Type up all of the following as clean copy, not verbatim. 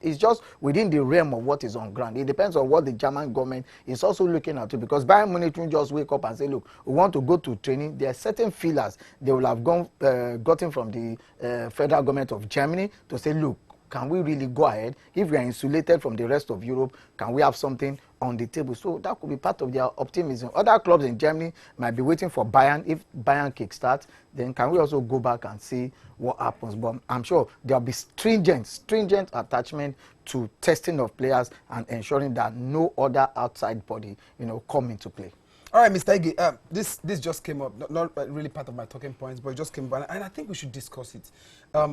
It's just within the realm of what is on ground. It depends on what the German government is also looking at too, because Bayern Munich won't just wake up and say, look, we want to go to training. There are certain feelers they will have gotten from the federal government of Germany to say, look, can we really go ahead? If we are insulated from the rest of Europe, can we have something on the table? So that could be part of their optimism. Other clubs in Germany might be waiting for Bayern. If Bayern kickstarts, then can we also go back and see what happens? But I'm sure there'll be stringent attachment to testing of players and ensuring that no other outside body, come into play. All right, Mr. Ige, this just came up, not really part of my talking points, but it just came up, and I think we should discuss it.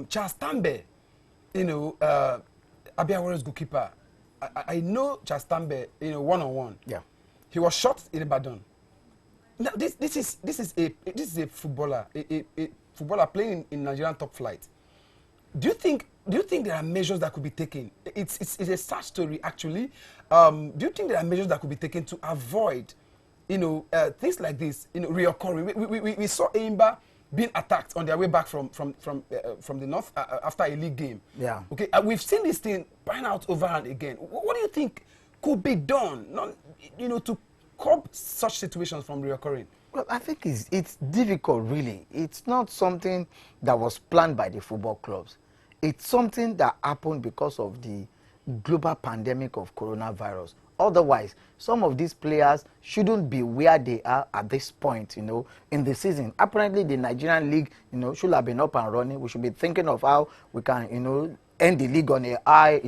Charles Tambe, Abia Warriors goalkeeper. I know Charles Tambe, one-on-one. Yeah. He was shot in Ibadan. Now, this is a footballer, a footballer playing in Nigerian top flight. Do you think there are measures that could be taken? It's a sad story, actually. Do you think there are measures that could be taken to avoid, things like this, reoccurring? We saw Eimba being attacked on their way back from the north after a league game. Yeah. Okay. We've seen this thing pan out over and again. What do you think could be done, to curb such situations from reoccurring? Well, I think it's difficult, really. It's not something that was planned by the football clubs. It's something that happened because of the global pandemic of coronavirus. Otherwise, some of these players shouldn't be where they are at this point, in the season. Apparently, the Nigerian league, should have been up and running. We should be thinking of how we can, end the league on a high,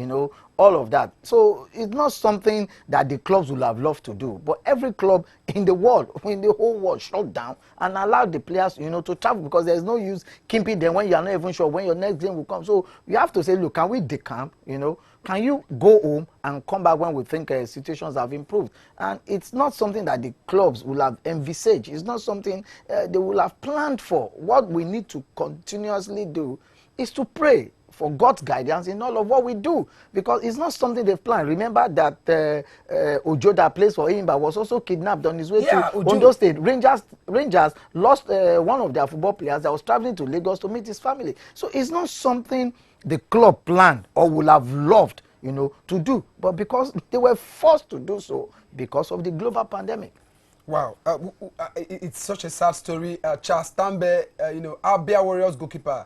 all of that. So it's not something that the clubs would have loved to do. But every club in the world, in the whole world, shut down and allowed the players, to travel, because there's no use keeping them when you are not even sure when your next game will come. So you have to say, look, can we decamp, Can you go home and come back when we think situations have improved? And it's not something that the clubs will have envisaged. It's not something they will have planned for. What we need to continuously do is to pray for God's guidance in all of what we do, because it's not something they've planned. Remember that Ojo that plays for Eimba was also kidnapped on his way to Ondo State. Rangers lost one of their football players that was traveling to Lagos to meet his family. So it's not something the club planned or would have loved, to do, but because they were forced to do so because of the global pandemic. Wow, it's such a sad story. Charles Tambe, Abia Warriors goalkeeper.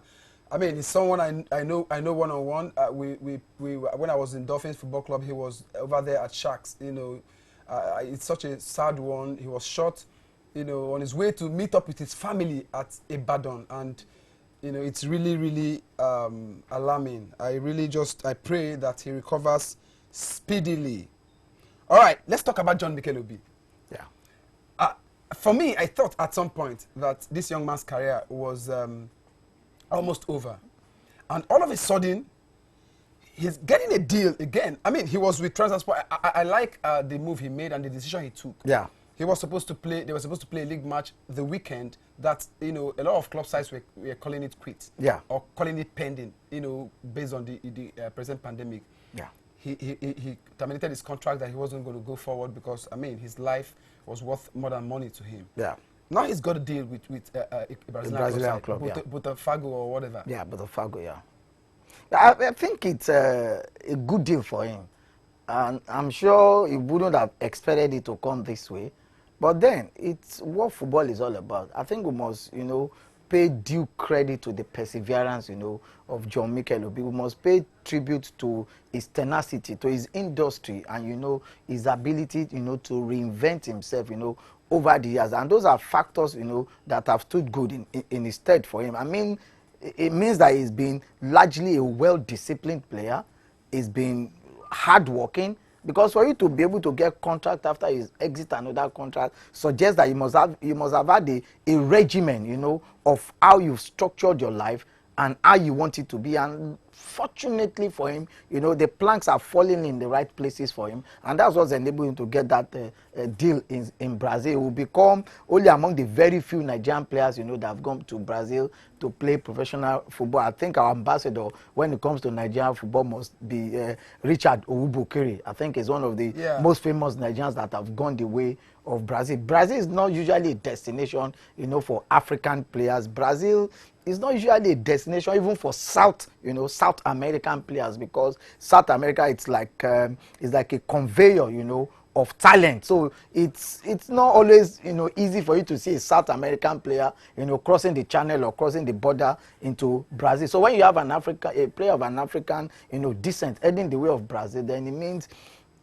I mean, it's someone I know one-on-one. When I was in Dolphins Football Club, he was over there at Sharks. It's such a sad one. He was shot, on his way to meet up with his family at Ibadan, and it's really, really alarming. I pray that he recovers speedily. All right, let's talk about John Mikel Obi. Yeah. For me, I thought at some point that this young man's career was almost over. And all of a sudden, he's getting a deal again. I mean, he was with Transport. I like the move he made and the decision he took. Yeah. They were supposed to play a league match the weekend that, a lot of club sides were calling it quit. Yeah. Or calling it pending, based on the present pandemic. Yeah. He terminated his contract that he wasn't going to go forward because, his life was worth more than money to him. Yeah. Now he's got a deal with a Brazilian club, Botafogo or whatever. Yeah, Botafogo, yeah. I think it's a good deal for him. And I'm sure he wouldn't have expected it to come this way. But then, it's what football is all about. I think we must, pay due credit to the perseverance, of John Mikel Obi. We must pay tribute to his tenacity, to his industry, and, his ability, to reinvent himself, over the years. And those are factors, that have stood good in his stead for him. I mean, it means that he's been largely a well-disciplined player. He's been hardworking, because for you to be able to get contract after his exit another contract suggests that you must have had a regimen, of how you've structured your life and how you want it to be. And fortunately for him, the planks are falling in the right places for him, and that's what's enabled him to get that deal in Brazil. He will become only among the very few Nigerian players, that have gone to Brazil to play professional football. I think our ambassador, when it comes to Nigerian football, must be Richard Owubokere. I think he's one of the most famous Nigerians that have gone the way of Brazil. Brazil is not usually a destination, for African players. Brazil it's not usually a destination even for South American players, because South America, it's like a conveyor, of talent. So it's not always, easy for you to see a South American player, crossing the channel or crossing the border into Brazil. So when you have a player of an African, descent heading the way of Brazil, then it means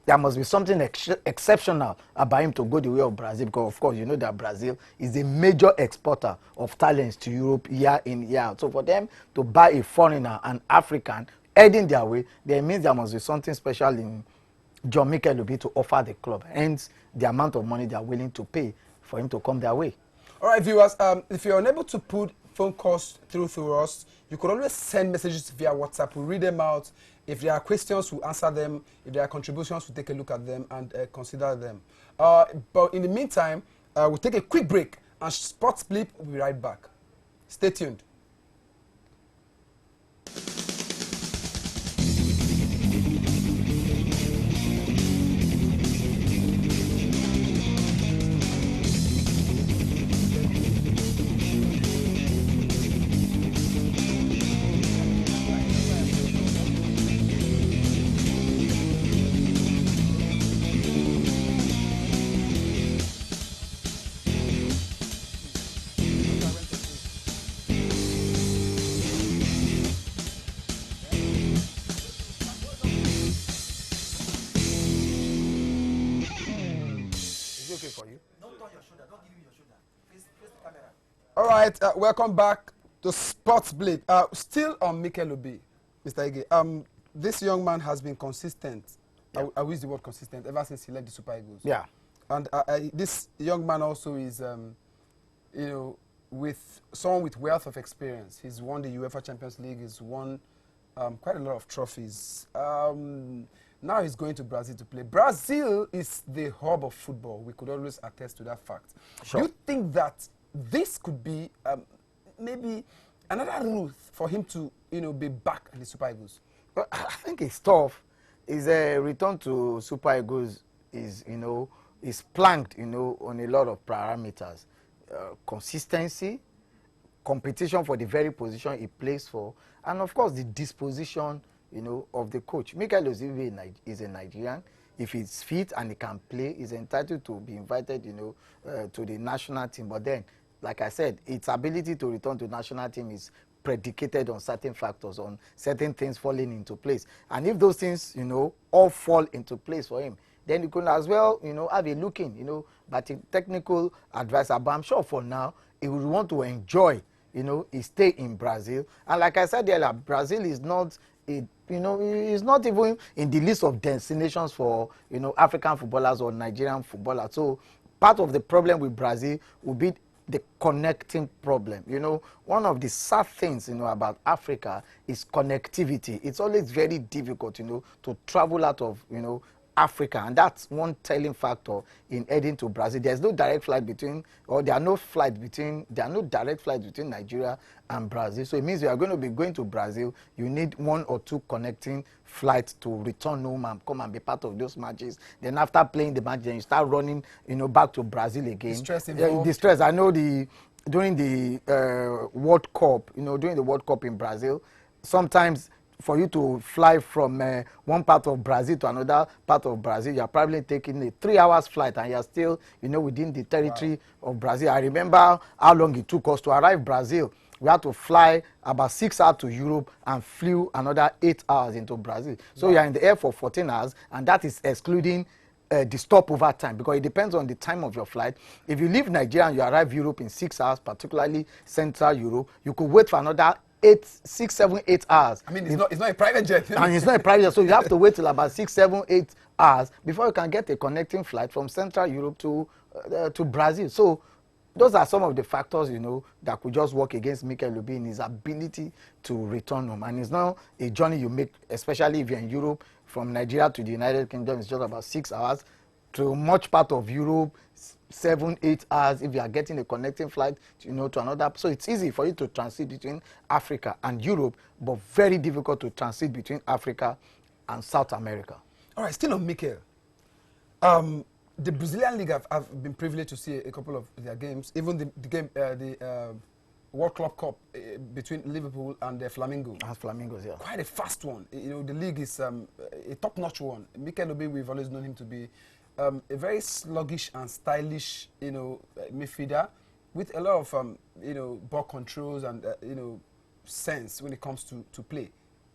there must be something exceptional about him to go the way of Brazil, because of course you know that Brazil is a major exporter of talents to Europe year in, year out. So for them to buy a foreigner, an African, heading their way, then it means there must be something special in John Mikel Obi to offer the club, hence the amount of money they are willing to pay for him to come their way. All right, viewers, if you're unable to put phone calls through us, you could always send messages via WhatsApp. We'll read them out. If there are questions, we'll answer them. If there are contributions, we'll take a look at them and consider them. But in the meantime, we'll take a quick break, and Sports Bleep will be right back. Stay tuned. All right, welcome back to Sports Bleep. Still on Mikel Obi, Mr. Ige. This young man has been consistent. Yeah. I use the word consistent ever since he led the Super Eagles. Yeah. And this young man also is, with someone with wealth of experience. He's won the UEFA Champions League. He's won quite a lot of trophies. Now he's going to Brazil to play. Brazil is the hub of football. We could always attest to that fact. Sure. Do you think that this could be maybe another route for him to, be back in the Super Eagles? Well, I think it's tough. His return to Super Eagles is planked, on a lot of parameters. Consistency, competition for the very position he plays for, and of course the disposition, of the coach. Mikel Obi is a Nigerian. If he's fit and he can play, he's entitled to be invited, to the national team. But then, like I said, its ability to return to national team is predicated on certain factors, on certain things falling into place. And if those things, all fall into place for him, then you can as well, have a look in, but a technical advisor. But I'm sure for now, he would want to enjoy, his stay in Brazil. And like I said earlier, Brazil is not it's not even in the list of destinations for, African footballers or Nigerian footballers. So part of the problem with Brazil will be the connecting problem. One of the sad things, about Africa is connectivity. It's always very difficult, to travel out of, Africa, and that's one telling factor in heading to Brazil. There are no direct flights between Nigeria and Brazil. So it means you are going to be going to Brazil. You need 1 or 2 connecting flights to return home and come and be part of those matches. Then after playing the match, then you start running, back to Brazil again. The stress. I know during the World Cup, during the World Cup in Brazil, sometimes for you to fly from one part of Brazil to another part of Brazil, you're probably taking a 3 hours flight, and you're still, within the territory of Brazil. I remember how long it took us to arrive Brazil. We had to fly about 6 hours to Europe and flew another 8 hours into Brazil. So you're in the air for 14 hours, and that is excluding the stopover time, because it depends on the time of your flight. If you leave Nigeria and you arrive Europe in 6 hours, particularly Central Europe, you could wait for another 6, 7, 8 hours. I mean, it's not a private jet. And it's not a private jet, so you have to wait till about 6, 7, 8 hours before you can get a connecting flight from Central Europe to Brazil. So those are some of the factors, that could just work against Mikel Obi in his ability to return home. And it's not a journey you make, especially if you're in Europe. From Nigeria to the United Kingdom, it's just about 6 hours. To much part of Europe, 7, 8 hours if you are getting a connecting flight, to another. So it's easy for you to transit between Africa and Europe, but very difficult to transit between Africa and South America. All right, still on Mikel. The Brazilian League, I've been privileged to see a couple of their games. Even the game, World Club Cup between Liverpool and Flamengo. As Flamingos, yeah. Quite a fast one. You know, the league is a top-notch one. Mikel Obi, we've always known him to be a very sluggish and stylish, you know, midfielder with a lot of, you know, ball controls and, you know, sense when it comes to play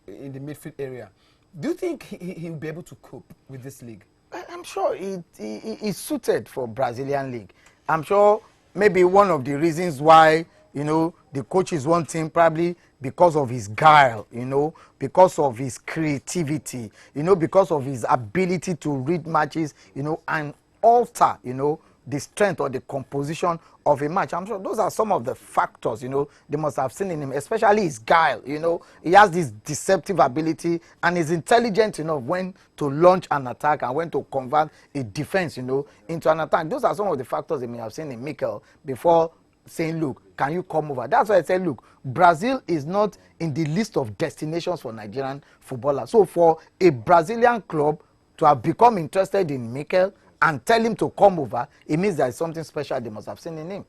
in the midfield area. Do you think he'll be able to cope with this league? I'm sure it's suited for Brazilian league. I'm sure maybe one of the reasons why, you know, the coaches want him probably because of his guile, you know, because of his creativity, you know, because of his ability to read matches, you know, and alter, you know, the strength or the composition of a match. I'm sure those are some of the factors, you know, they must have seen in him, especially his guile, you know. He has this deceptive ability and is intelligent enough when to launch an attack and when to convert a defense, you know, into an attack. Those are some of the factors they may have seen in Mikel before saying, look, can you come over? That's why I said, look, Brazil is not in the list of destinations for Nigerian footballers. So for a Brazilian club to have become interested in Mikel and tell him to come over, it means there is something special they must have seen in him.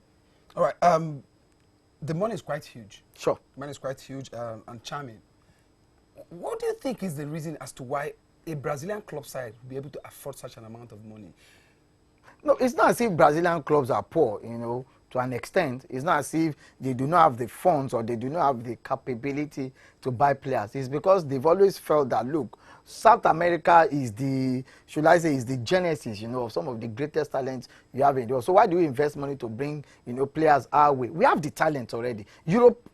All right. The money is quite huge. Sure. Money is quite huge and charming. What do you think is the reason as to why a Brazilian club side will be able to afford such an amount of money? No, it's not as if Brazilian clubs are poor, you know, to an extent. It's not as if they do not have the funds or they do not have the capability to buy players. It's because they've always felt that, look, South America is the, should I say, is the genesis, you know, of some of the greatest talents you have in the world. So why do we invest money to bring, you know, players our way? We have the talent already. Europe,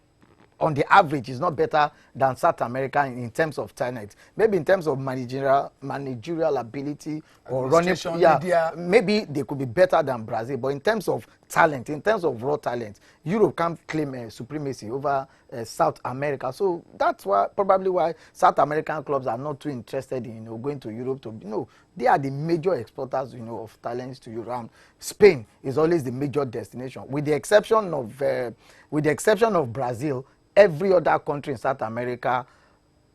on the average, is not better than South America in terms of talent. Maybe in terms of managerial ability or running, media. maybe they could be better than Brazil. But in terms of talent, in terms of raw talent, Europe can't claim supremacy over South America. So that's why, probably why South American clubs are not too interested in, you know, going to Europe to, you know, they are the major exporters, you know, of talents to Europe. Spain is always the major destination, with the exception of Brazil. Every other country in South America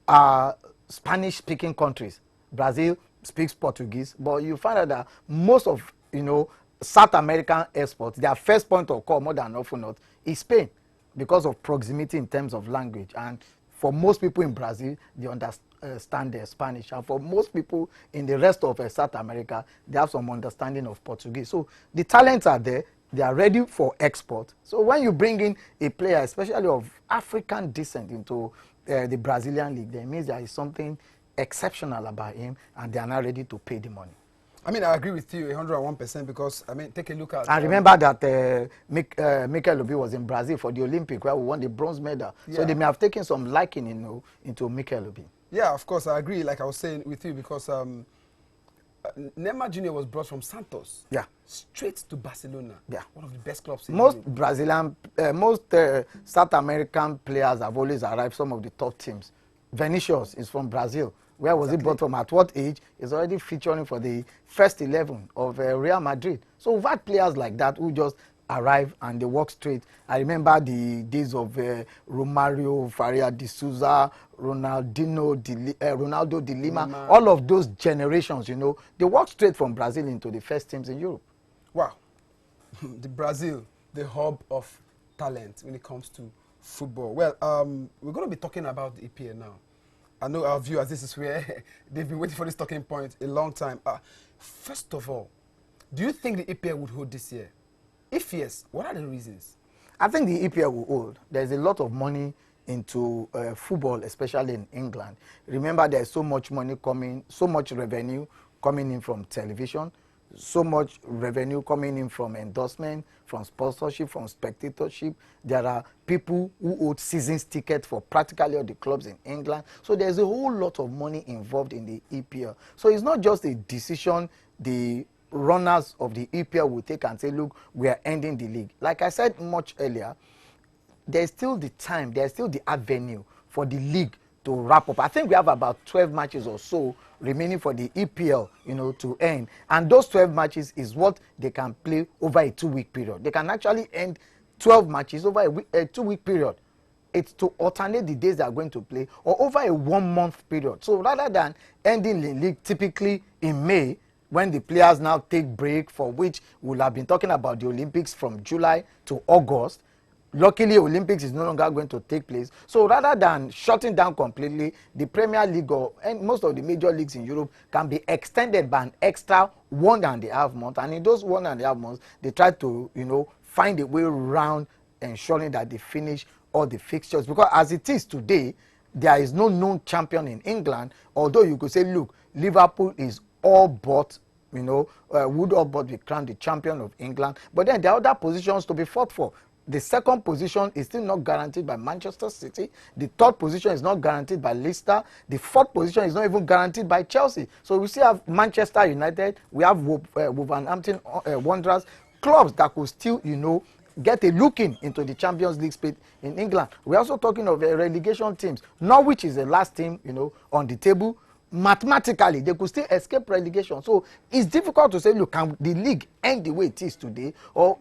are Spanish-speaking countries. Brazil speaks Portuguese, but you find out that most of, you know, South American exports, their first point of call, more than often not, is Spain, because of proximity in terms of language. And for most people in Brazil, they understand Spanish, and for most people in the rest of South America, they have some understanding of Portuguese. So the talents are there. They are ready for export. So when you bring in a player, especially of African descent, into the Brazilian league, that means there is something exceptional about him, and they are not ready to pay the money. I mean, I agree with you 101% because, I mean, take a look at... And remember that Mikel Obi was in Brazil for the Olympic, where we won the bronze medal. Yeah. So they may have taken some liking, you know, into Mikel Obi. Yeah, of course, I agree, like I was saying with you, because Neymar Jr. was brought from Santos, yeah, straight to Barcelona, yeah, one of the best clubs. Most Brazilian, South American players have always arrived some of the top teams. Vinicius is from Brazil. Where was he brought from? At what age? He's already featuring for the first 11 of Real Madrid. So we've had players like that who just arrive and they walk straight. I remember the days of Romario, Faria de Souza, Ronaldo de Lima, all of those generations, you know, they walk straight from Brazil into the first teams in Europe. Wow. The Brazil, the hub of talent when it comes to football. Well, we're going to be talking about the EPL now. I know our viewers, this is where they've been waiting for this talking point a long time. First of all, do you think the EPL would hold this year? If yes, what are the reasons? I think the EPL will hold. There's a lot of money into football, especially in England. Remember, there's so much money coming, so much revenue coming in from television, so much revenue coming in from endorsement, from sponsorship, from spectatorship. There are people who hold seasons tickets for practically all the clubs in England. So there's a whole lot of money involved in the EPL. So it's not just a decision the runners of the EPL will take and say, look, we are ending the league. Like I said much earlier, there's still the time, there's still the avenue for the league to wrap up. I think we have about 12 matches or so remaining for the EPL, you know, to end. And those 12 matches is what they can play over a 2-week period. They can actually end 12 matches over a 2-week period. It's to alternate the days they are going to play, or over a 1-month period. So rather than ending the league typically in May, when the players now take break, for which we'll have been talking about the Olympics from July to August, Luckily, Olympics is no longer going to take place. So rather than shutting down completely, the Premier League and most of the major leagues in Europe can be extended by an extra 1.5 months. And in those 1.5 months, they try to, find a way around ensuring that they finish all the fixtures. Because as it is today, there is no known champion in England. Although you could say, look, Liverpool is all but would all but be crowned the champion of England. But then there are other positions to be fought for. The second position is still not guaranteed by Manchester City. The third position is not guaranteed by Leicester. The fourth position is not even guaranteed by Chelsea. So we still have Manchester United. We have Wolverhampton Wanderers, clubs that could still, get a looking into the Champions League space in England. We're also talking of relegation teams. Norwich is the last team, on the table. Mathematically, they could still escape relegation. So it's difficult to say, look, can the league end the way it is today? Or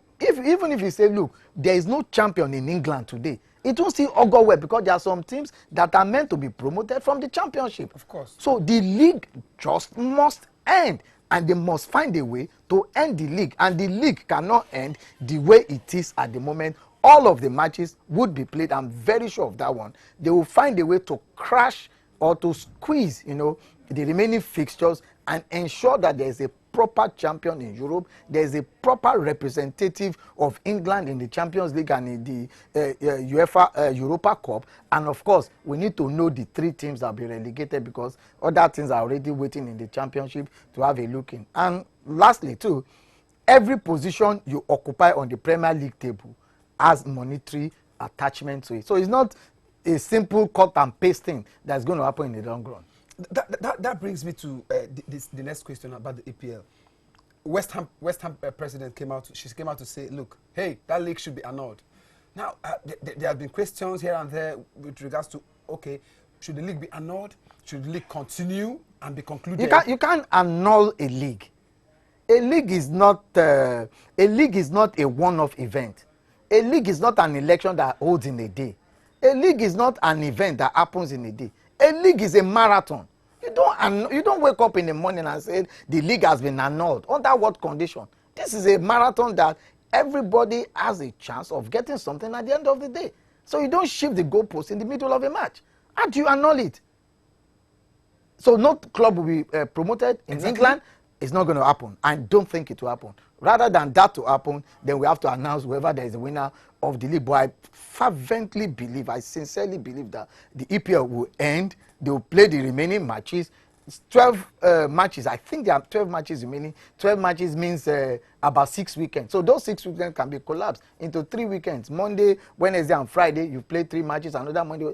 even if you say, look, there is no champion in England today, it won't still augur well because there are some teams that are meant to be promoted from the championship. Of course. So the league just must end, and they must find a way to end the league. And the league cannot end the way it is at the moment. All of the matches would be played. I'm very sure of that one. They will find a way to crash or to squeeze, the remaining fixtures and ensure that there is a proper champion in Europe, there is a proper representative of England in the Champions League and in the UEFA Europa Cup. And of course, we need to know the 3 teams that will be relegated because other teams are already waiting in the championship to have a look in. And lastly, too, every position you occupy on the Premier League table has monetary attachment to it. So it's not a simple cut and paste thing that's going to happen in the long run. That brings me to the next question about the EPL. West Ham president came out to say, look, hey, that league should be annulled. Now, there have been questions here and there with regards to, okay, should the league be annulled? Should the league continue and be concluded? You can't annul a league. A league is not a one-off event. A league is not an election that holds in a day. A league is not an event that happens in a day. A league is a marathon. You don't wake up in the morning and say the league has been annulled. Under what condition? This is a marathon that everybody has a chance of getting something at the end of the day. So you don't shift the goalpost in the middle of a match. How do you annul it? So no club will be promoted in England. It's not going to happen. I don't think it will happen. Rather than that to happen, then we have to announce whoever there is a winner of the league. But I fervently believe, I sincerely believe that the EPL will end. They will play the remaining matches. It's 12 matches. I think there are 12 matches remaining. 12 matches means about 6 weekends. So those 6 weekends can be collapsed into 3 weekends. Monday, Wednesday, and Friday, you play 3 matches. Another Monday.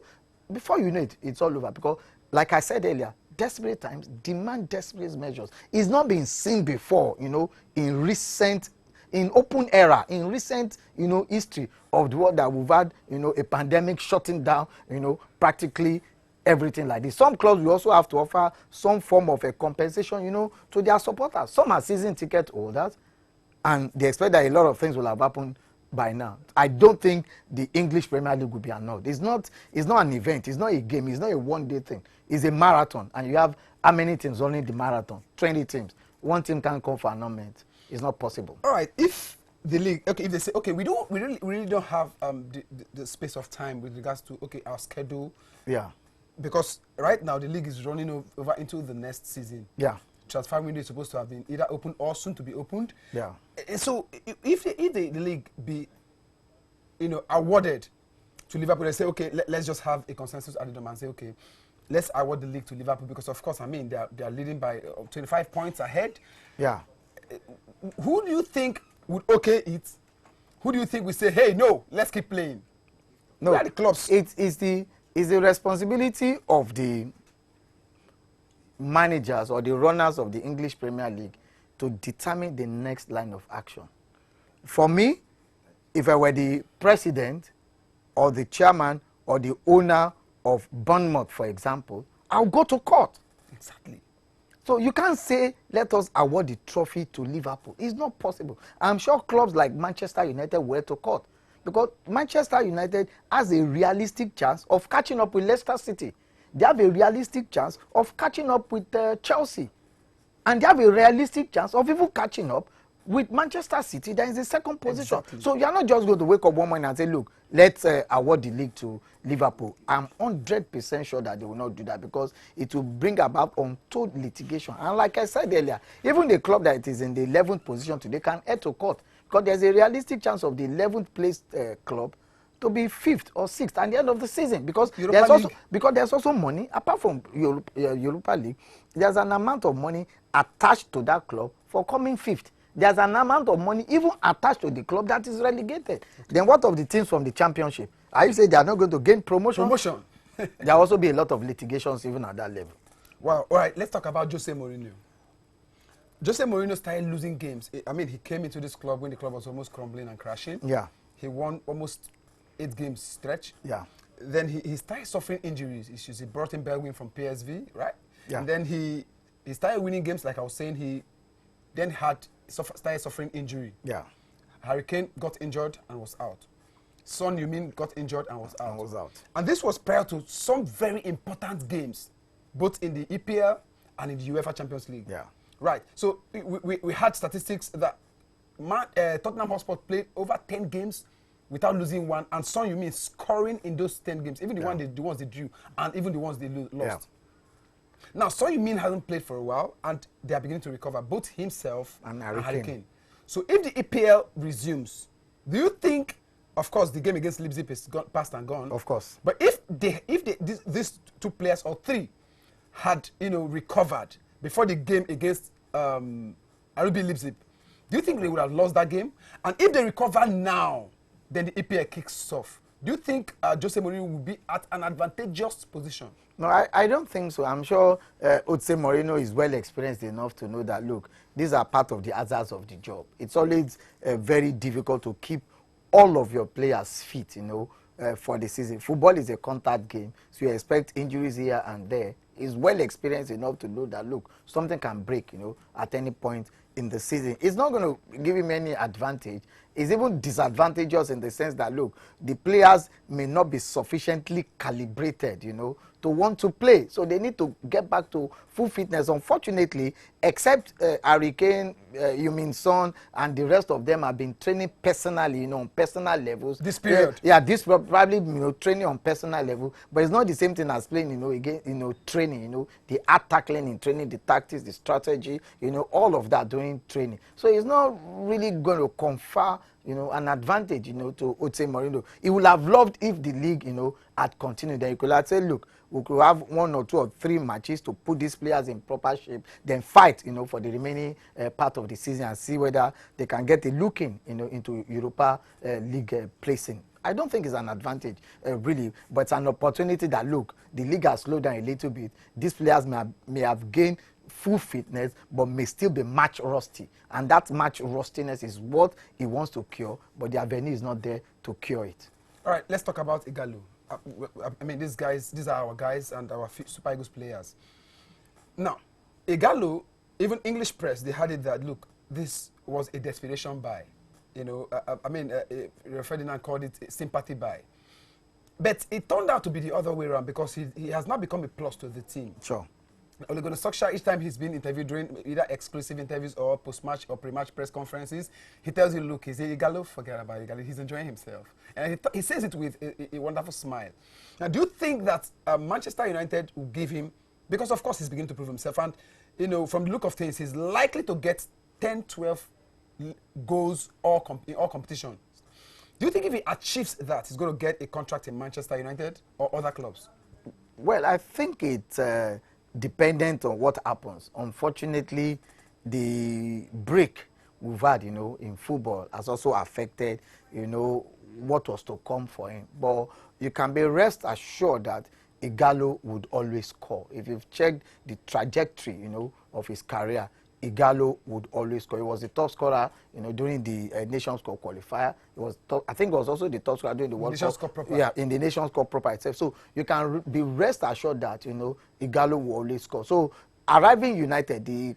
Before you know it, it's all over. Because, like I said earlier, desperate times demand desperate measures. It's not been seen before, in open era, in recent, history of the world that we've had, a pandemic shutting down, practically everything like this. Some clubs will also have to offer some form of a compensation, to their supporters. Some are season ticket holders, and they expect that a lot of things will have happened by now. I don't think the English Premier League will be annulled. It's not an event. It's not a game. It's not a one-day thing. It's a marathon, and you have how many teams running the marathon? 20 teams. One team can't come for annulment. It's not possible. All right. If the league, if they say, we really don't have the space of time with regards to our schedule. Yeah. Because right now the league is running over into the next season. Yeah. Transfer window is supposed to have been either open or soon to be opened. Yeah. So if the league be, awarded to Liverpool, they say, let's just have a consensus at the moment and say, let's award the league to Liverpool because, of course, they are leading by 25 points ahead. Yeah. Who do you think would it? Who do you think would say, hey, no, let's keep playing? No, who are the clubs? It's the responsibility of the managers or the runners of the English Premier League to determine the next line of action. For me, if I were the president or the chairman or the owner of Bournemouth, for example, I'll go to court. Exactly. So you can't say, let us award the trophy to Liverpool. It's not possible. I'm sure clubs like Manchester United went to court because Manchester United has a realistic chance of catching up with Leicester City. They have a realistic chance of catching up with Chelsea. And they have a realistic chance of even catching up With Manchester City, they're in the second position. Exactly. So you're not just going to wake up one morning and say, look, let's award the league to Liverpool. I'm 100% sure that they will not do that because it will bring about untold litigation. And like I said earlier, even the club that is in the 11th position today can head to court because there's a realistic chance of the 11th placed club to be 5th or 6th at the end of the season because there's also money apart from Europa League. There's an amount of money attached to that club for coming 5th. There's an amount of money even attached to the club that is relegated. Okay. Then what of the teams from the championship? Are you saying they are not going to gain promotion? There will also be a lot of litigations even at that level. Wow. All right, let's talk about Jose Mourinho. Jose Mourinho started losing games. I mean, he came into this club when the club was almost crumbling and crashing. Yeah. He won almost 8 games stretch. Yeah. Then he started suffering injuries issues. He brought in Belwin from PSV, right? Yeah. And then he started winning games, like I was saying. He then started suffering injury. Yeah. Harry Kane got injured and was out. Son Heung-min got injured and was out. And this was prior to some very important games, both in the EPL and in the UEFA Champions League. Yeah. Right. So we had statistics that Tottenham Hotspur played over 10 games without losing one, and Son Heung-min scoring in those 10 games, even the ones they drew, and even the ones they lost. Yeah. Now, Son Heung-min hasn't played for a while, and they are beginning to recover, both himself and Harry Kane. So if the EPL resumes, do you think, of course, the game against Leipzig is past and gone? Of course. But if these 2 players or 3 had, recovered before the game against RB Leipzig, do you think they would have lost that game? And if they recover now, then the EPL kicks off. Do you think Jose Mourinho will be at an advantageous position? No, I don't think so. I'm sure Jose Mourinho is well experienced enough to know that, look, these are part of the hazards of the job. It's always very difficult to keep all of your players fit, for the season. Football is a contact game, so you expect injuries here and there. He's well experienced enough to know that, look, something can break, at any point in the season. It's not going to give him any advantage. It's even disadvantageous in the sense that, look, the players may not be sufficiently calibrated, to want to play. So they need to get back to full fitness. Unfortunately, except Harry Kane, Heung-min Son, and the rest of them have been training personally, on personal levels. This period? This probably, training on personal level. But it's not the same thing as playing, again, training, the art tackling in training, the tactics, the strategy, all of that during training. So it's not really going to confer an advantage, to Jose Mourinho. He would have loved if the league, had continued. Then you could have said, look, we could have 1 or 2 or 3 matches to put these players in proper shape, then fight, for the remaining part of the season and see whether they can get a look in, into Europa League placing. I don't think it's an advantage, really, but it's an opportunity that, look, the league has slowed down a little bit. These players may have gained full fitness, but may still be match rusty. And that match rustiness is what he wants to cure, but the avenue is not there to cure it. All right, let's talk about Ighalo. I mean, these are our guys and our Super Eagles players. Now, Ighalo, even English press, they had it that, look, this was a desperation buy. Ferdinand called it a sympathy buy. But it turned out to be the other way around because he has now become a plus to the team. Sure. Ole Gunnar Solskjaer, each time he's been interviewed during either exclusive interviews or post-match or pre-match press conferences, he tells you, look, he's Ighalo, forget about Ighalo, he's enjoying himself. And he says it with a wonderful smile. Now, do you think that Manchester United will give him, because of course he's beginning to prove himself, and from the look of things, he's likely to get 10, 12 goals in all competitions. Do you think if he achieves that, he's going to get a contract in Manchester United or other clubs? Well, I think it's dependent on what happens. Unfortunately, the break we've had, in football has also affected, what was to come for him. But you can be rest assured that Ighalo would always score. If you've checked the trajectory, of his career, Ighalo would always score. He was the top scorer, during the Nations Cup qualifier. I think it was also the top scorer during the World Cup. proper. Yeah, in the Nations Cup proper itself. So you can be rest assured that, Ighalo will always score. So arriving United, the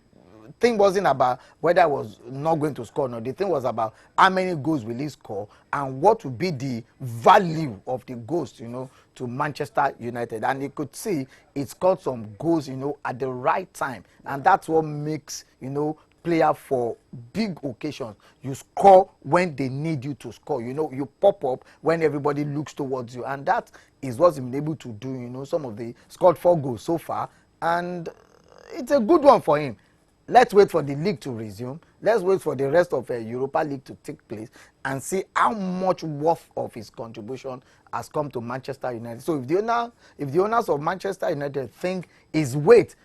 thing wasn't about whether I was not going to score. No, the thing was about how many goals will he score and what would be the value of the goals, to Manchester United. And you could see it scored some goals, at the right time. And that's what makes, player for big occasions. You score when they need you to score. You know, you pop up when everybody looks towards you, and that is what's been able to do. You know, some of the scored 4 goals so far, and it's a good one for him. Let's wait for the league to resume. Let's wait for the rest of Europa League to take place and see how much worth of his contribution has come to Manchester United. So if the owners of Manchester United think his weight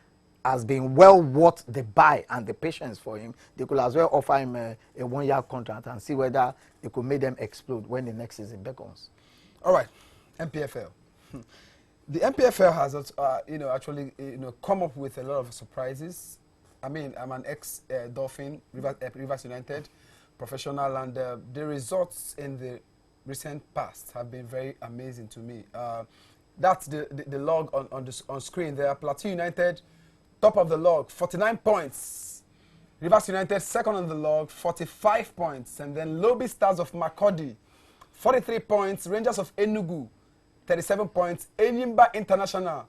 has been well worth the buy and the patience for him, they could as well offer him a 1-year contract and see whether they could make them explode when the next season beckons. All right, MPFL. The MPFL has, actually, come up with a lot of surprises. I mean, I'm an ex-Dolphin, Rivers United professional, and the results in the recent past have been very amazing to me. That's the log on screen there. Plateau United, top of the log, 49 points. Rivers United, second on the log, 45 points. And then Lobby Stars of Makurdi, 43 points. Rangers of Enugu, 37 points. Enyimba International,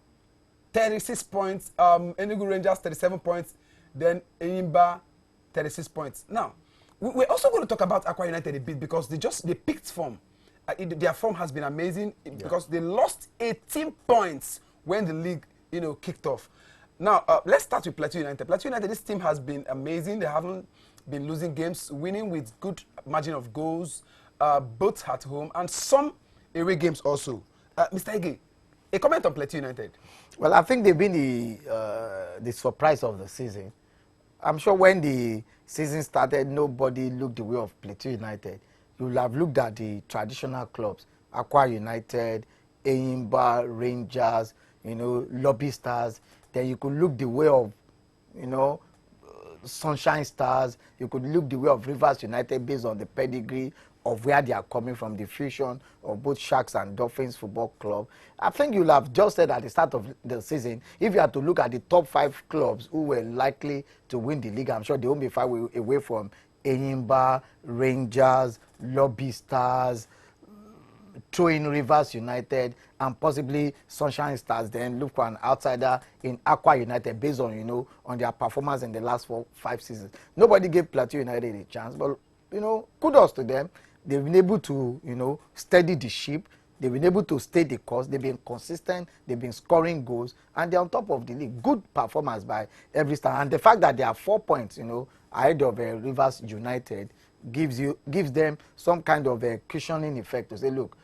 36 points. Enugu Rangers, 37 points. Then Enyimba, 36 points. Now, we're also going to talk about Aqua United a bit because they picked form. Their form has been amazing because they lost 18 points when the league, kicked off. Now, let's start with Plateau United. Plateau United, this team has been amazing. They haven't been losing games, winning with good margin of goals, both at home and some away games also. Mr. Ige, a comment on Plateau United? Well, I think they've been the surprise of the season. I'm sure when the season started, nobody looked the way of Plateau United. You will have looked at the traditional clubs, Aqua United, Enyimba, Rangers, Lobby Stars. Then you could look the way of, Sunshine Stars. You could look the way of Rivers United based on the pedigree of where they are coming from, the fusion of both Sharks and Dolphins Football Club. I think you'll have just said at the start of the season, if you had to look at the top 5 clubs who were likely to win the league, I'm sure they won't be far away from Enyimba, Rangers, Lobby Stars, throw in Rivers United, and possibly Sunshine Stars. Then look for an outsider in Aqua United based on, on their performance in the last 4-5 seasons. Nobody gave Plateau United a chance, but, kudos to them. They've been able to, steady the ship. They've been able to stay the course. They've been consistent. They've been scoring goals. And they're on top of the league. Good performance by every star. And the fact that they are 4 points, ahead of Rivers United gives them some kind of a cushioning effect to say, look,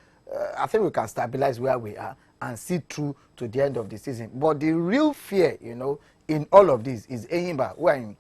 I think we can stabilize where we are and see through to the end of the season. But the real fear, in all of this is Enyimba, who are in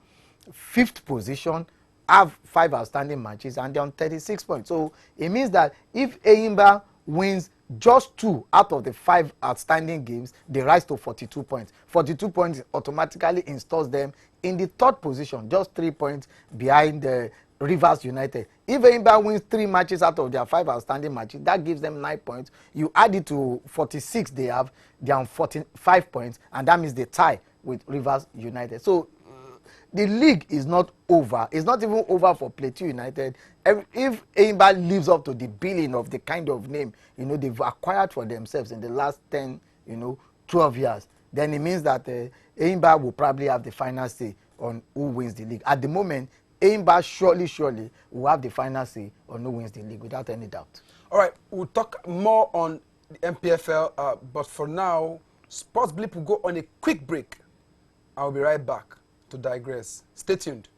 5th position, have 5 outstanding matches, and they're on 36 points. So it means that if Enyimba wins just 2 out of the 5 outstanding games, they rise to 42 points. 42 points automatically installs them in the 3rd position, just 3 points behind the Rivers United. If Enyimba wins 3 matches out of their 5 outstanding matches, that gives them 9 points. You add it to 46 they are on 45 points, and that means they tie with Rivers United. So the league is not over. It's not even over for Plateau United. If Enyimba lives up to the billing of the kind of name they've acquired for themselves in the last 10, 12 years, then it means that Enyimba will probably have the final say on who wins the league. At the moment, Enyimba surely will have the final say on who wins the league without any doubt. All right, we'll talk more on the MPFL, but for now, Sports Bleep will go on a quick break. I'll be right back to digress. Stay tuned.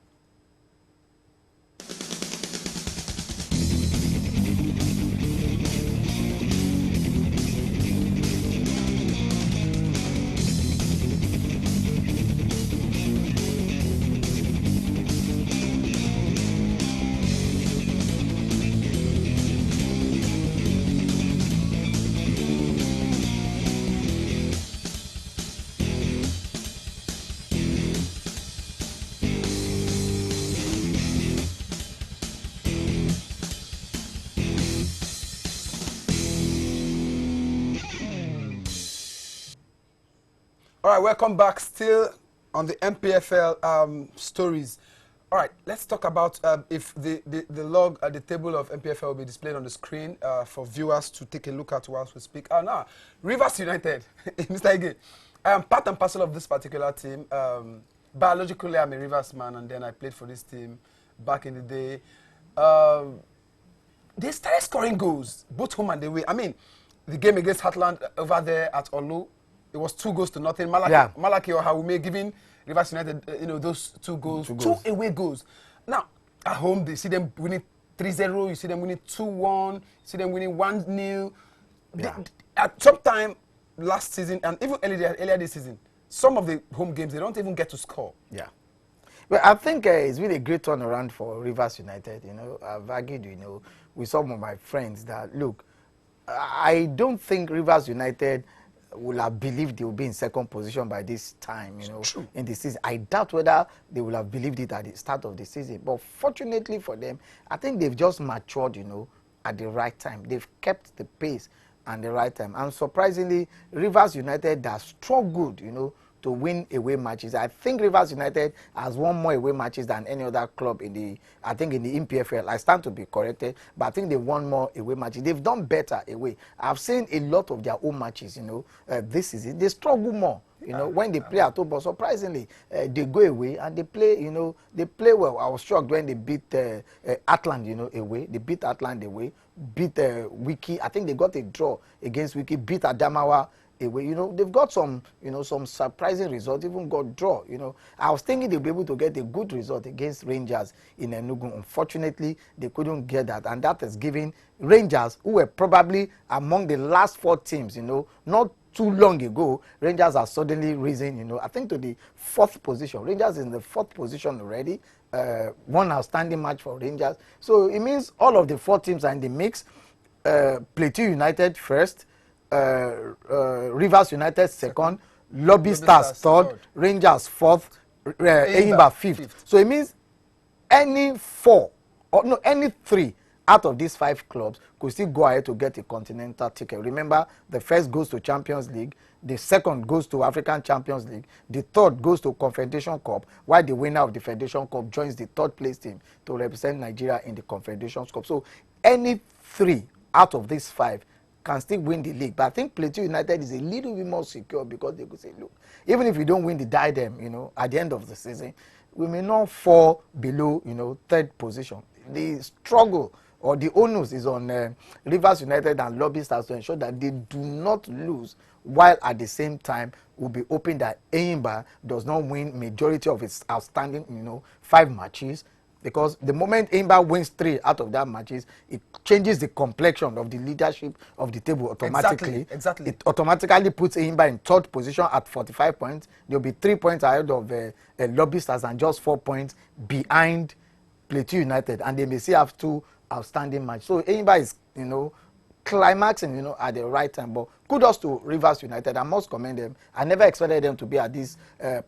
All right, welcome back. Still on the MPFL stories. All right, let's talk about if the log at the table of MPFL will be displayed on the screen for viewers to take a look at whilst we speak. Now, Rivers United, Mr. Ige, I am part and parcel of this particular team. biologically, I'm a Rivers man, and then I played for this team back in the day. Um, they started scoring goals, both home and away. I mean, the game against Heartland over there at Olu, it was 2-0. Yeah. Malaki or Haume giving Rivers United, those 2 goals, two away goals. Now, at home, they see them winning 3-0, you see them winning 2-1, you see them winning 1-0. Yeah. At some time last season, and even earlier this season, some of the home games, they don't even get to score. Yeah. Well, I think it's been a great turnaround for Rivers United. I've argued, with some of my friends that, look, I don't think Rivers United will have believed they will be in second position by this time, True. in the season. I doubt whether they will have believed it at the start of the season. But fortunately for them, I think they've just matured, at the right time. They've kept the pace and the right time. And surprisingly, Rivers United has struggled, to win away matches. I think Rivers United has won more away matches than any other club in the MPFL. I stand to be corrected, but I think they won more away matches. They've done better away. I've seen a lot of their own matches, this season. They struggle more, when they play at home. But surprisingly, they go away and they play, they play well. I was shocked when they beat Atlant, away. They beat Atlant away, beat Wiki. I think they got a draw against Wiki, beat Adamawa away. They've got some, some surprising results, even got draw. I was thinking they'll be able to get a good result against Rangers in Enugu. Unfortunately, they couldn't get that, and that is giving Rangers, who were probably among the last 4 teams, not too long ago, Rangers are suddenly risen, I think to the 4th position. Rangers is in the 4th position already. One outstanding match for Rangers. So it means all of the 4 teams are in the mix. Plateau United first, Rivers United second, Lobby Stars third, Rangers 4th, Enyimba 5th. So it means any 3 out of these 5 clubs could still go ahead to get a continental ticket. Remember, the first goes to Champions League, the second goes to African Champions League, the third goes to Confederation Cup, while the winner of the Federation Cup joins the 3rd place team to represent Nigeria in the Confederation Cup. So any 3 out of these 5 can still win the league. But I think Plateau United is a little bit more secure, because they could say, look, even if we don't win the diadem, at the end of the season, we may not fall below, 3rd position. The struggle or the onus is on Rivers United and Lobby Stars to ensure that they do not lose, while at the same time will be hoping that Enyimba does not win majority of its outstanding, 5 matches. Because the moment Enyimba wins 3 out of that matches, it changes the complexion of the leadership of the table automatically. Exactly. It automatically puts Enyimba in 3rd position at 45 points. They'll be 3 points ahead of Lobby Stars and just 4 points behind Plateau United. And they may still have 2 outstanding matches. So Enyimba is, climaxing, at the right time. But kudos to Rivers United. I must commend them. I never expected them to be at this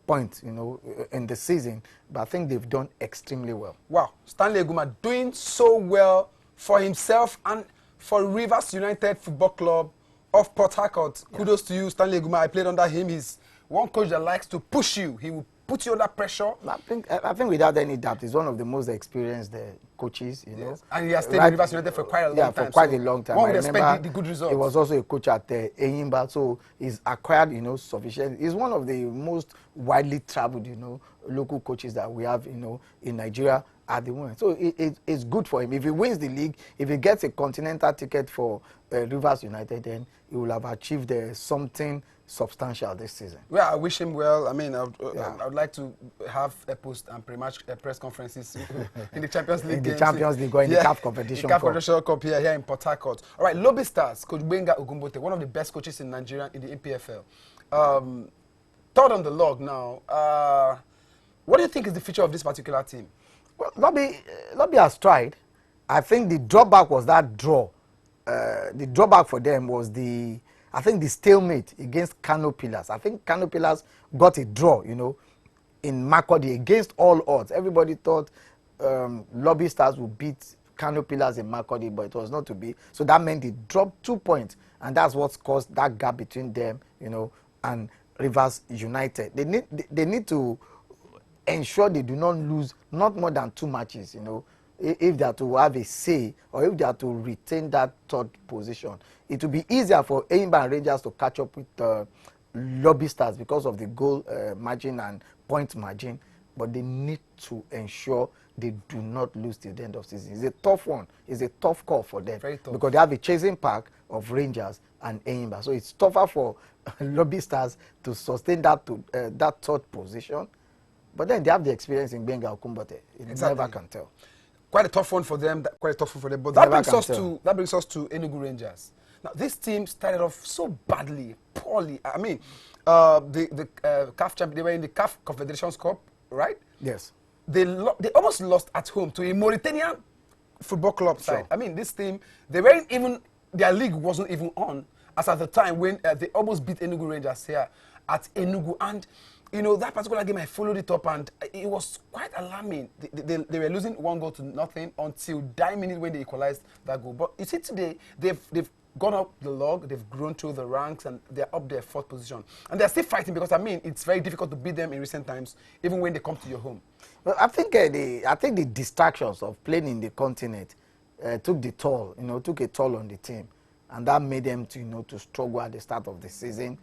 point, in the season. But I think they've done extremely well. Wow, Stanley Eguma doing so well for himself and for Rivers United Football Club of Port Harcourt. Yeah. Kudos to you, Stanley Eguma. I played under him. He's one coach that likes to push you. He will put you under pressure. I think without any doubt, he's one of the most experienced coaches, Yes. And he has stayed with Rivers United for quite a long time. Yeah, for quite a long time. One would expect the good results. He was also a coach at Enyimba, so he's acquired, sufficient. He's one of the most widely traveled, local coaches that we have, in Nigeria at the moment. So it's good for him. If he wins the league, if he gets a continental ticket for Rivers United, then he will have achieved something substantial this season. Well, I wish him well. I mean, I would like to have a post and pre-match press conferences in the Champions League. In the Champions League or in the CAF Competition Cup. The CAF Competition Cup here in Port Harcourt. All right, Lobby Stars, Coach Benga Ogumbote, one of the best coaches in Nigeria in the MPFL. 3rd on the log now. What do you think is the future of this particular team? Well, Lobby has tried. I think the drawback was that draw. The drawback for them was the stalemate against Kano Pillars. I think Kano Pillars got a draw, in Makurdi against all odds. Everybody thought Lobby Stars would beat Kano Pillars in Makurdi, but it was not to be. So that meant they dropped 2 points, and that's what's caused that gap between them, and Rivers United. They need to ensure they do not lose not more than 2 matches, if they are to have a say or if they are to retain that 3rd position. It will be easier for Enyimba and Rangers to catch up with Lobby Stars because of the goal margin and point margin, but they need to ensure they do not lose till the end of season. It's a tough one. It's a tough call for them. Very tough. Because they have a chasing pack of Rangers and Enyimba. So it's tougher for Lobby Stars to sustain that that third position. But then they have the experience in Benga Okumbate. You never can tell. Quite a tough one for them. Quite a tough one for them. But Never that brings us to Enugu Rangers. Now this team started off so badly, poorly. I mean, the CAF champion. They were in the CAF Confederations Cup, right? Yes. They almost lost at home to a Mauritanian football club side. Sure. I mean, this team, they weren't even, their league wasn't even on as at the time when they almost beat Enugu Rangers here at Enugu. And, you know, that particular game, I followed it up and it was quite alarming. They were losing 1-0 until dying minute when they equalized that goal. But you see today, they've gone up the log, they've grown through the ranks, and they're up there 4th position. And they're still fighting because, I mean, it's very difficult to beat them in recent times, even when they come to your home. Well, I think the distractions of playing in the continent took a toll on the team, and that made them to struggle at the start of the season.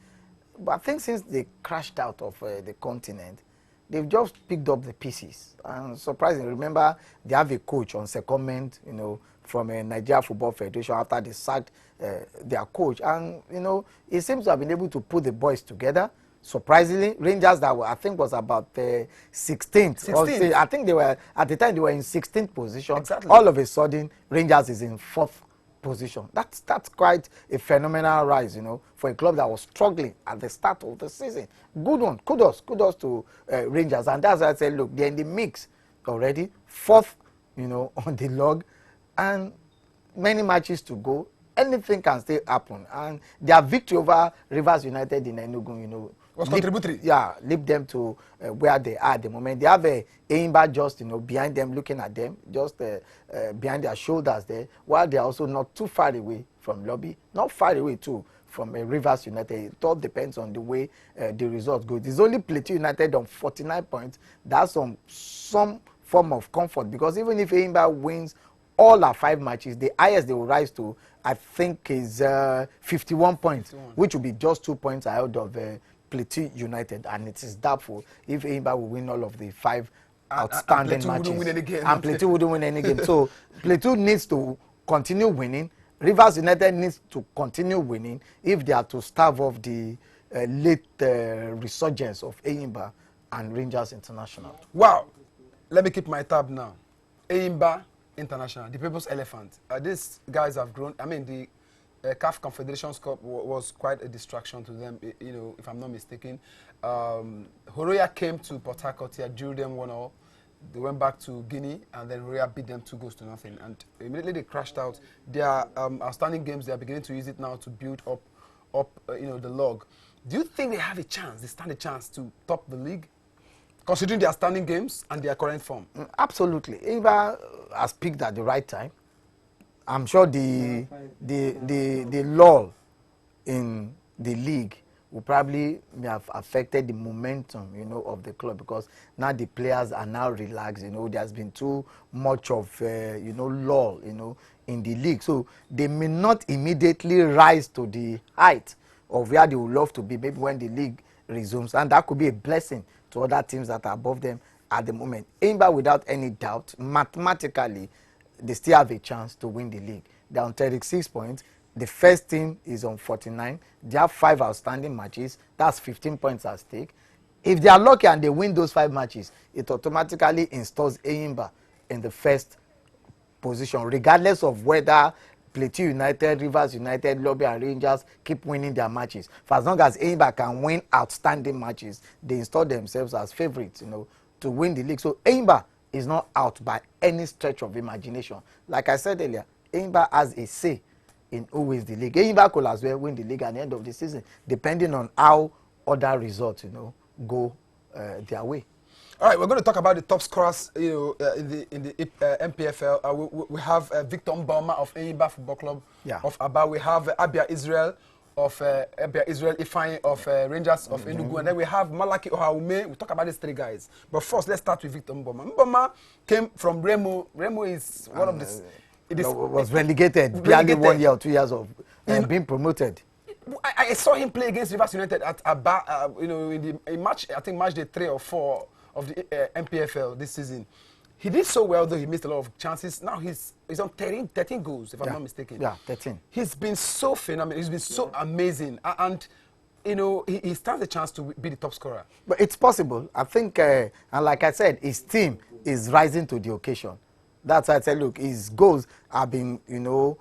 But I think since they crashed out of the continent, they've just picked up the pieces. And surprisingly, remember they have a coach on secondment, from Nigeria Football Federation after they sacked their coach, and it seems to have been able to put the boys together. Surprisingly, Rangers that I think was about 16th. I think they were at the time they were in 16th position. Exactly. All of a sudden, Rangers is in 4th position. That's quite a phenomenal rise, for a club that was struggling at the start of the season. Good one. Kudos to Rangers, and that's why I said, look, they're in the mix already. 4th, on the log, and many matches to go. Anything can still happen, and their victory over Rivers United in Enugu, was contributory. Yeah, lead them to where they are at the moment. They have Enyimba just behind them, looking at them, just behind their shoulders there, while they are also not too far away from Lobby, not far away too from Rivers United. It all depends on the way the result goes. It's only Plateau United on 49 points. That's some form of comfort, because even if Enyimba wins all our 5 matches, the highest they will rise to, I think, is 51 points, 51. Which will be just 2 points ahead of Plateau United, and it is doubtful if Enyimba will win all of the 5 outstanding matches. And Plateau wouldn't win any game. So Plateau needs to continue winning. Rivers United needs to continue winning if they are to stave off the late resurgence of Enyimba and Rangers International. Wow. Let me keep my tab now. Enyimba International, the People's Elephant. These guys have grown. I mean, the CAF Confederations Cup was quite a distraction to them, if I'm not mistaken. Horoya came to Port Harcourt here, drew them 1-0. They went back to Guinea, and then Horoya beat them 2-0. And immediately they crashed out. Their outstanding games, they are beginning to use it now to build up the log. Do you think they have a chance, they stand a chance to top the league, considering their standing games and their current form? Absolutely. Enyimba has picked at the right time. I'm sure the lull in the league will probably have affected the momentum, of the club, because now the players are now relaxed. There's been too much of, lull, in the league. So they may not immediately rise to the height of where they would love to be, maybe when the league resumes, and that could be a blessing to other teams that are above them at the moment. Enyimba, without any doubt, mathematically, they still have a chance to win the league. They're on 36 points. The first team is on 49. They have 5 outstanding matches. That's 15 points at stake. If they are lucky and they win those 5 matches, it automatically installs Enyimba in the first position, regardless of whether Plateau United, Rivers United, Lobby and Rangers keep winning their matches. For as long as Enyimba can win outstanding matches, they install themselves as favorites, to win the league. So Enyimba is not out by any stretch of imagination. Like I said earlier, Enyimba has a say in who wins the league. Enyimba could as well win the league at the end of the season, depending on how other results, go their way. All right, we're going to talk about the top scorers, in the MPFL. We have Victor Mboma of Enyimba Football Club of Aba. We have Abia Israel of Ifeanyi of Rangers of Enugu, and then we have Malaki Ohaume. We'll talk about these 3 guys. But first, let's start with Victor Mboma. Mboma came from Remo. Remo is one of the... was relegated barely 1 year or 2 years of being promoted. I saw him play against Rivers United at Aba, you know, in match, I think match day 3 or 4 of the MPFL this season. He did so well, though he missed a lot of chances. Now he's on 13 goals, if I'm not mistaken. Yeah, 13. He's been so phenomenal. He's been so amazing. And you know, he stands a chance to be the top scorer. But it's possible. I think, and like I said, his team is rising to the occasion. That's why I said, look, his goals have been, you know,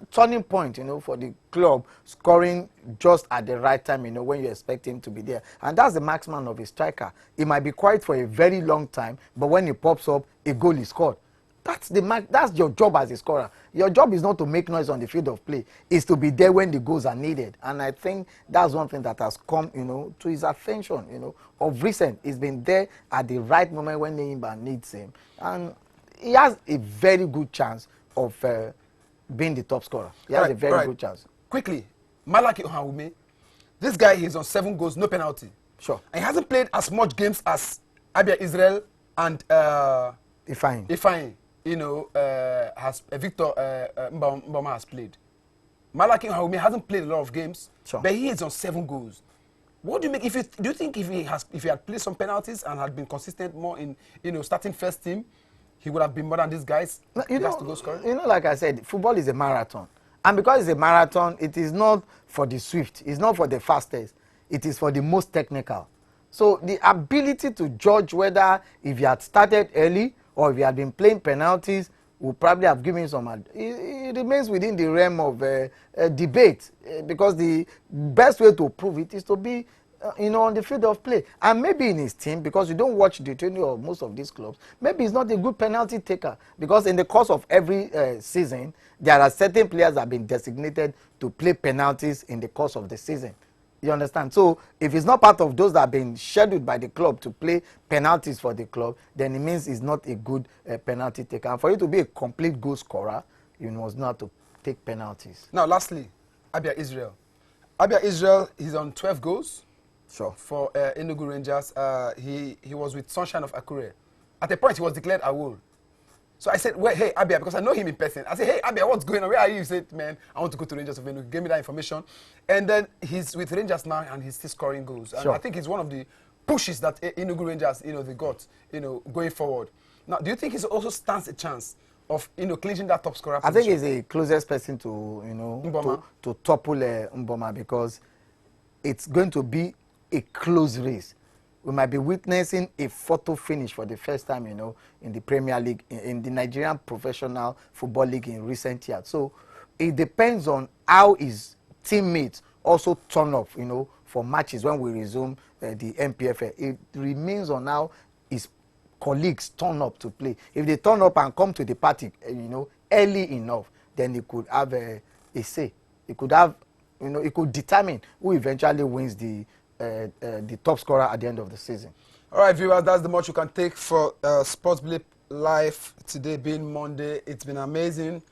turning point, you know, for the club, scoring just at the right time, you know, when you expect him to be there. And that's the marksman of a striker. He might be quiet for a very long time, but when he pops up, a goal is scored. That's your job as a scorer. Your job is not to make noise on the field of play. It's to be there when the goals are needed. And I think that's one thing that has come, you know, to his attention, you know, of recent. He's been there at the right moment when Neymar needs him. And he has a very good chance of being the top scorer. He has a very good chance. Quickly, Malaki Ohawume, this guy is on 7 goals, no penalty. Sure. And he hasn't played as much games as Abia Israel and Ifeanyi. You know, has Victor Mboma has played. Malaki Ohawume hasn't played a lot of games, sure, but he is on 7 goals. What do you make? Do you think if he had played some penalties and had been consistent more in, you know, starting first team, he would have been more than these guys? You know, like I said, football is a marathon. And because it's a marathon, it is not for the swift. It's not for the fastest. It is for the most technical. So the ability to judge whether if you had started early or if you had been playing penalties would probably have given some... It remains within the realm of debate because the best way to prove it is to be you know, on the field of play. And maybe in his team, because you don't watch the training of most of these clubs, maybe he's not a good penalty taker. Because in the course of every season, there are certain players that have been designated to play penalties in the course of the season. You understand? So if he's not part of those that have been scheduled by the club to play penalties for the club, then it means he's not a good penalty taker. And for you to be a complete goal scorer, you must know how to take penalties. Now, lastly, Abia Israel. Abia Israel, he's on 12 goals. Sure. For Enugu Rangers. He was with Sunshine of Akure. At a point, he was declared a Awol. So I said, well, hey, Abia, because I know him in person. I said, hey, Abia, what's going on? Where are you? He said, man, I want to go to Rangers of Enugu. He gave me that information. And then he's with Rangers now, and he's still scoring goals. And sure, I think he's one of the pushes that Enugu Rangers, you know, they got, you know, going forward. Now, do you think he also stands a chance of, you know, clinching that top scorer position? I think he's the closest person to, you know, to topple Mboma, because it's going to be a close race. We might be witnessing a photo finish for the first time, you know, in the Premier League, in the Nigerian Professional Football League in recent years. So it depends on how his teammates also turn up, you know, for matches when we resume the MPFL. It remains on how his colleagues turn up to play. If they turn up and come to the party, you know, early enough, then he could have a say. He could have, you know, he could determine who eventually wins the top scorer at the end of the season. All right, viewers, that's the much you can take for Sports Bleep Live today being Monday. It's been amazing,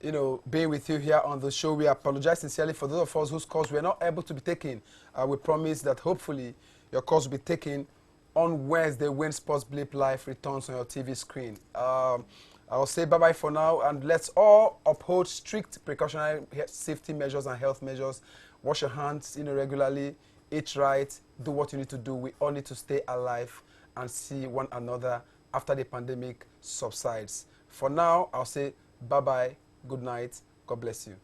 you know, being with you here on the show. We apologize sincerely for those of us whose calls were not able to be taken. We promise that hopefully your calls will be taken on Wednesday when Sports Bleep Live returns on your TV screen. I'll say bye-bye for now, and let's all uphold strict precautionary safety measures and health measures. Wash your hands, you know, regularly. Eat right, do what you need to do. We all need to stay alive and see one another after the pandemic subsides. For now, I'll say bye-bye, good night, God bless you.